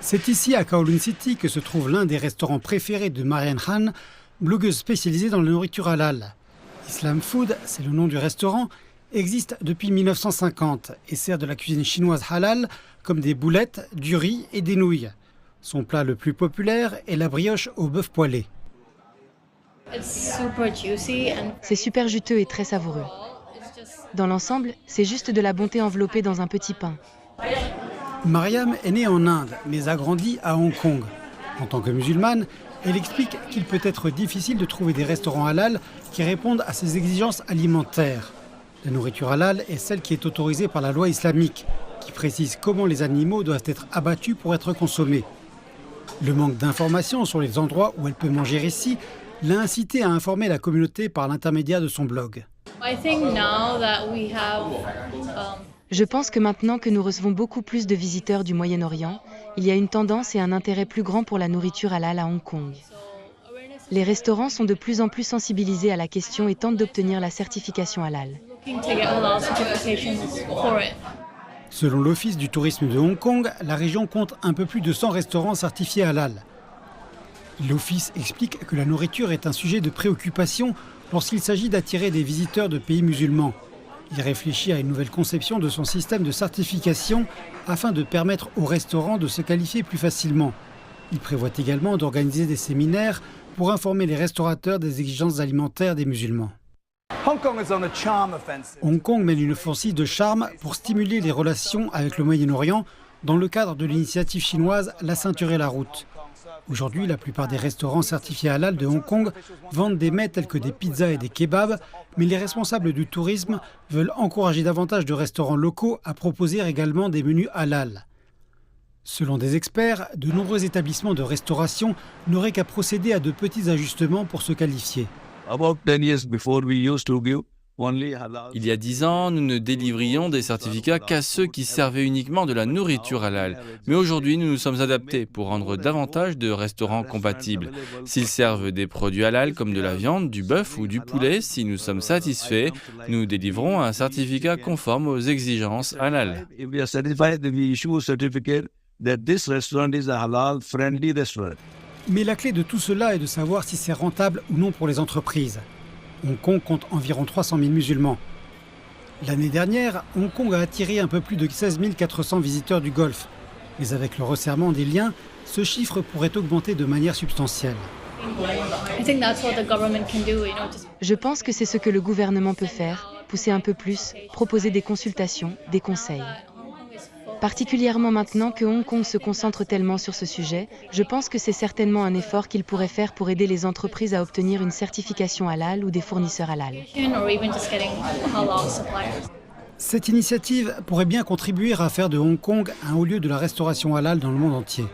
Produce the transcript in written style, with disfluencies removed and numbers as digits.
C'est ici, à Kowloon City, que se trouve l'un des restaurants préférés de Marianne Han, blogueuse spécialisée dans la nourriture halal. Islam Food, c'est le nom du restaurant, existe depuis 1950 et sert de la cuisine chinoise halal comme des boulettes, du riz et des nouilles. Son plat le plus populaire est la brioche au bœuf poêlé. C'est super juteux et très savoureux. Dans l'ensemble, c'est juste de la bonté enveloppée dans un petit pain. Mariam est née en Inde, mais a grandi à Hong Kong. En tant que musulmane, elle explique qu'il peut être difficile de trouver des restaurants halal qui répondent à ses exigences alimentaires. La nourriture halal est celle qui est autorisée par la loi islamique, qui précise comment les animaux doivent être abattus pour être consommés. Le manque d'informations sur les endroits où elle peut manger ici l'a incité à informer la communauté par l'intermédiaire de son blog. Je pense que maintenant que nous recevons beaucoup plus de visiteurs du Moyen-Orient, il y a une tendance et un intérêt plus grand pour la nourriture halal à Hong Kong. Les restaurants sont de plus en plus sensibilisés à la question et tentent d'obtenir la certification halal. Selon l'Office du tourisme de Hong Kong, la région compte un peu plus de 100 restaurants certifiés halal. L'Office explique que la nourriture est un sujet de préoccupation lorsqu'il s'agit d'attirer des visiteurs de pays musulmans. Il réfléchit à une nouvelle conception de son système de certification afin de permettre aux restaurants de se qualifier plus facilement. Il prévoit également d'organiser des séminaires pour informer les restaurateurs des exigences alimentaires des musulmans. Hong Kong mène une offensive de charme pour stimuler les relations avec le Moyen-Orient dans le cadre de l'initiative chinoise La ceinture et la route. Aujourd'hui, la plupart des restaurants certifiés halal de Hong Kong vendent des mets tels que des pizzas et des kebabs, mais les responsables du tourisme veulent encourager davantage de restaurants locaux à proposer également des menus halal. Selon des experts, de nombreux établissements de restauration n'auraient qu'à procéder à de petits ajustements pour se qualifier. Il y a 10 ans, nous ne délivrions des certificats qu'à ceux qui servaient uniquement de la nourriture halal. Mais aujourd'hui, nous nous sommes adaptés pour rendre davantage de restaurants compatibles. S'ils servent des produits halal comme de la viande, du bœuf ou du poulet, si nous sommes satisfaits, nous délivrons un certificat conforme aux exigences halal. Mais la clé de tout cela est de savoir si c'est rentable ou non pour les entreprises. Hong Kong compte environ 300 000 musulmans. L'année dernière, Hong Kong a attiré un peu plus de 16 400 visiteurs du Golfe. Mais avec le resserrement des liens, ce chiffre pourrait augmenter de manière substantielle. Je pense que c'est ce que le gouvernement peut faire, pousser un peu plus, proposer des consultations, des conseils. Particulièrement maintenant que Hong Kong se concentre tellement sur ce sujet, je pense que c'est certainement un effort qu'il pourrait faire pour aider les entreprises à obtenir une certification halal ou des fournisseurs halal. Cette initiative pourrait bien contribuer à faire de Hong Kong un haut lieu de la restauration halal dans le monde entier.